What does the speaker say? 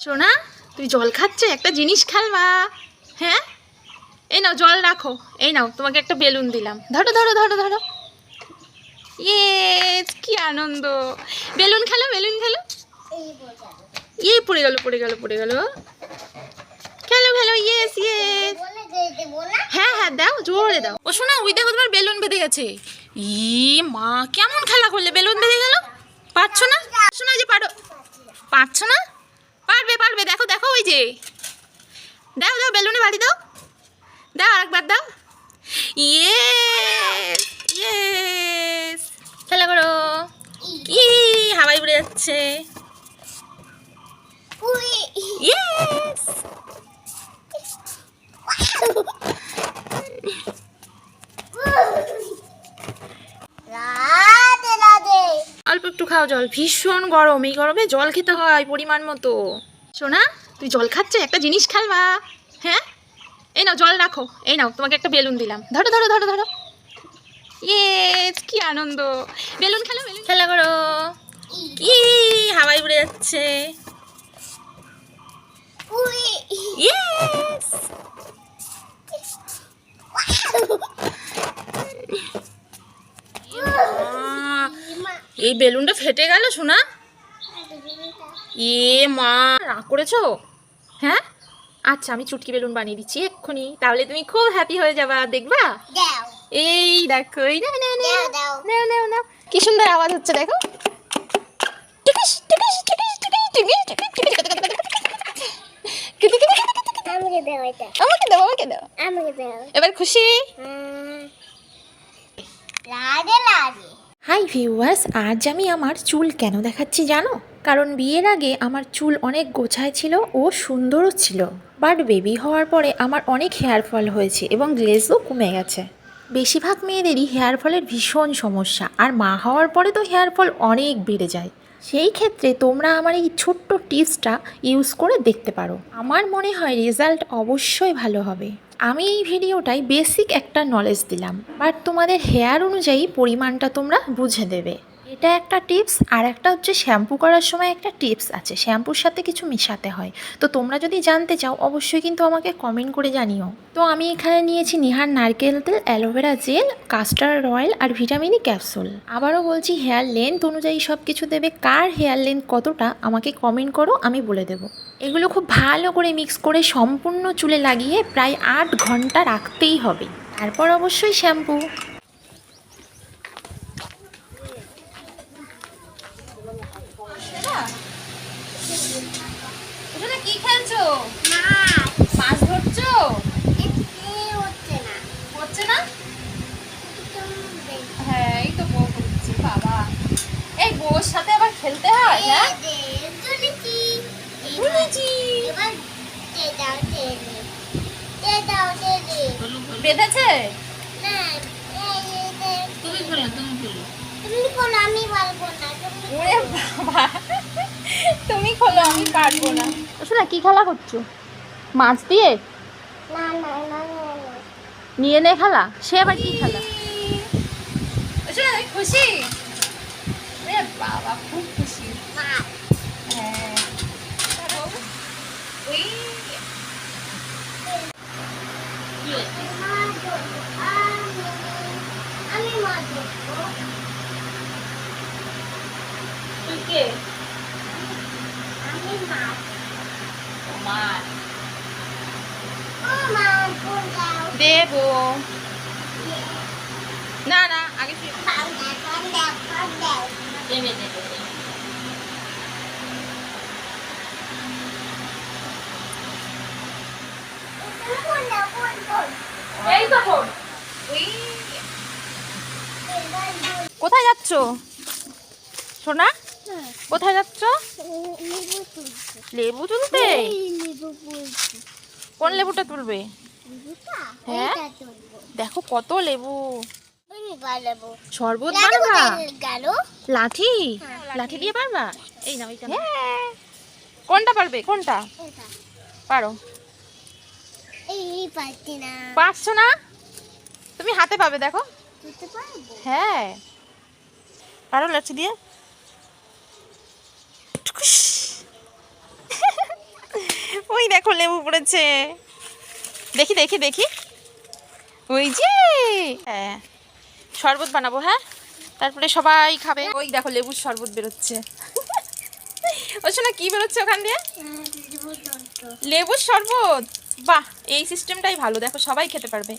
সোনা, তুই জল খাচ্ছ? একটা জিনিস খেলবা? হ্যাঁ, এই নাও জল রাখো। এই নাও, তোমাকে একটা বেলুন দিলাম। ধরো ধরো ধরো ধরো। ইয়ে, কি আনন্দ! বেলুন খেলো, বেলুন খেলো। ইয়ে, পড়ে গেল পড়ে গেল পড়ে গেল। খেলো খেলো, ইয়েস ইয়েস। হ্যাঁ হ্যাঁ, দাও, জোরে দাও। ও শোনা, ওই দেখো তোমার বেলুন বেঁধে গেছে। ই মা, কেমন খেলা করলে, বেলুন বেঁধে গেল। পারছো না? শোনা যে পারো। পারছো না? পারবে পারবে, দেখো দেখো, ওই যে। দাও দাও, বেলুনে বাড়ি দাও। দাও, আরেকবার দাও। ইয়েস ইয়েস, খেলা করো। ই হাওয়ায় উড়ে যাচ্ছে। ইয়েস। অল্প একটু খাও জল, ভীষণ গরম। এই গরমে জল খেতে হয় পরিমাণ মতো। সোনা, তুই জল খাচ্ছ? একটা জিনিস খেলবা? হ্যাঁ, এই নাও জল রাখো। এই নাও, তোমাকে একটা বেলুন দিলাম। ধরো ধরো ধরো ধরো। ইয়েস, কি আনন্দ! বেলুন খেলো, বেলুন খেলা করো। ই হাওয়ায় উড়ে যাচ্ছে। ইয়েস। এই বেলুনটা ফেটে গেল সোনা। এ মা, রাগ করেছো? হ্যাঁ, আচ্ছা, আমি চুটকি বেলুন বানিয়ে দিচ্ছি এক্ষুনি, তাহলে তুমি খুব হ্যাপি হয়ে যাবা, দেখবা? এই দেখো, এই নাও নাও নাও নাও নাও নাও, কি সুন্দর আওয়াজ হচ্ছে দেখো। টিকিস টিকিস টিকিস টিকিস টিকিস টিকিস টিকিস। আমাকে দাও, আমাকে দাও, আমাকে দাও, আমাকে দাও। এবার খুশি? হাই ভিউয়ার্স, আজ আমি আমার চুল কেন দেখাচ্ছি জানো? কারণ বিয়ের আগে আমার চুল অনেক গোছায় ছিল ও সুন্দরও ছিল, বাট বেবি হওয়ার পরে আমার অনেক হেয়ার ফল হয়েছে এবং গ্লেজও কমে গেছে। বেশিরভাগ মেয়েদেরই হেয়ার ফলের ভীষণ সমস্যা, আর মা হওয়ার পরে তো হেয়ার ফল অনেক বেড়ে যায়। সেই ক্ষেত্রে তোমরা আমার এই ছোট্ট টিপসটা ইউজ করে দেখতে পারো, আমার মনে হয় রেজাল্ট অবশ্যই ভালো হবে। আমি এই ভিডিওটায় বেসিক একটা নলেজ দিলাম, বাট তোমাদের হেয়ার অনুযায়ী পরিমাণটা তোমরা বুঝে দেবে। এটা একটা টিপস, আর একটা হচ্ছে শ্যাম্পু করার সময় একটা টিপস আছে, শ্যাম্পুর সাথে কিছু মিশাতে হয়। তো তোমরা যদি জানতে চাও অবশ্যই কিন্তু আমাকে কমেন্ট করে জানিও। তো আমি এখানে নিয়েছি নিহার নারকেল তেল, অ্যালোভেরা জেল, কাস্টার্ড অয়েল আর ভিটামিন ক্যাপসুল। আবারও বলছি, হেয়ার লেন্থ অনুযায়ী সব কিছু দেবে। কার হেয়ার লেন্থ কতটা আমাকে কমেন্ট করো, আমি বলে দেবো। এগুলো খুব ভালো করে মিক্স করে সম্পূর্ণ চুলে লাগিয়ে প্রায় 8 ঘন্টা রাখতেই হবে, তারপর অবশ্যই শ্যাম্পু। কি খেলছো? মাছ ধরছো? হচ্ছে না? হ্যাঁ, এই তো বউ করছি। বাবা, এই বউর সাথে আবার খেলতে হয়? হ্যাঁ, বেঁধেছে? তুমি খোলো, তুমি খোলো। আমি পারবো না। ওরে বাবা, তুমি খোলো, আমি পারবো না। শোনা, কি খেলা করছো? মাছ দিয়ে? না না না, নিয়ে নে খেলা। সে আবার কি খেলা? খুশি? বাবা, খুব খুশি। হ্যাঁ, দেবো না না, আগে দেবে দেবে। কোথায় যাচ্ছ সোনা? কোথায় যাচ্ছ? লেবু তুলতে? কোন লেবুটা তুলবে? হ্যাঁ, দেখো কত লেবু। শরবত বানাবা? লাঠি? লাঠি দিয়ে পারবা? এই নাও, এইটা। কোনটা পারবে? কোনটা পারো? পারছো না? তুমি হাতে পাবে, দেখো। হ্যাঁ, পারো লাঠি দিয়ে? ওই দেখো লেবু পড়েছে, দেখি দেখি দেখি, ওই যে হ্যাঁ শরবত বানাবো, হ্যাঁ তারপরে সবাই খাবে। ওই দেখো লেবুর শরবত বেরোচ্ছে। ওই শোনা কি বেরোচ্ছে ওখান দিয়ে? লেবুর শরবত। বাহ, এই সিস্টেমটাই ভালো, দেখো সবাই খেতে পারবে।